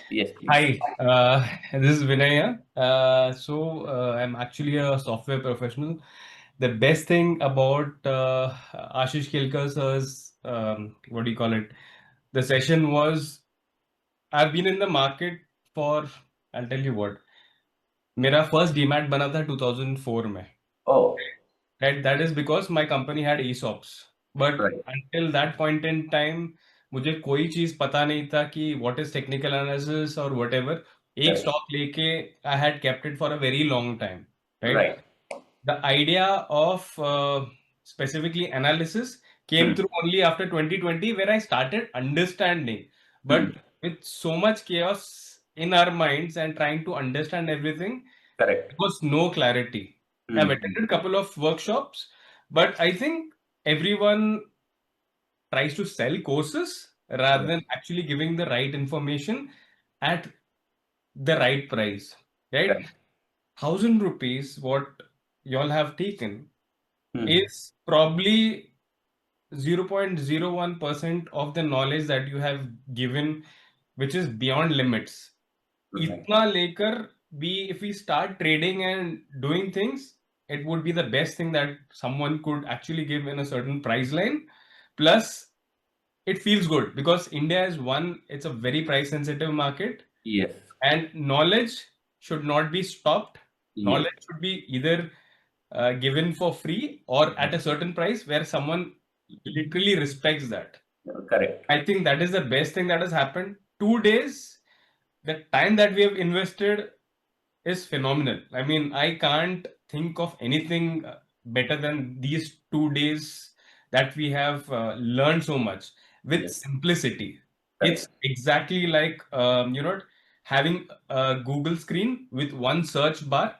Yes, please. Hi, this is Vinay here. I'm actually a software professional. The best thing about Ashish Kelkar's, what do you call it? The session was I've been in the market for, I'll tell you what, मेरा first demat बना था 2004 में. Oh, Right? That is because my company had ESOPs. But right, until that point in time, मुझे कोई चीज पता नहीं था कि what is technical analysis or whatever. एक correct, stock लेके I had kept it for a very long time, right? right. The idea of specifically analysis came Hmm, through only after 2020, where I started understanding. But hmm, with so much chaos in our minds and trying to understand everything, correct. was no clarity. I've Hmm, attended a couple of workshops, but I think everyone tries to sell courses rather yeah, than actually giving the right information at the right price, right? correct. 1,000 rupees, what y'all have taken, Hmm, is probably 0.01% of the knowledge that you have given, which is beyond limits. right. इतना लेकर भी if we start trading and doing things, it would be the best thing that someone could actually give in a certain price line. Plus, it feels good because India is one, it's a very price sensitive market, Yes, and knowledge should not be stopped. yes, Knowledge should be either given for free or at a certain price where someone literally respects that. correct. I think that is the best thing that has happened. 2 days, the time that we have invested is phenomenal. I mean, I can't think of anything better than these 2 days that we have learned so much with Yes, simplicity. It's correct. exactly like, having a Google screen with one search bar,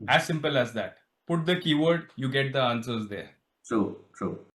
Hmm, as simple as that. Put the keyword, you get the answers there. true, true.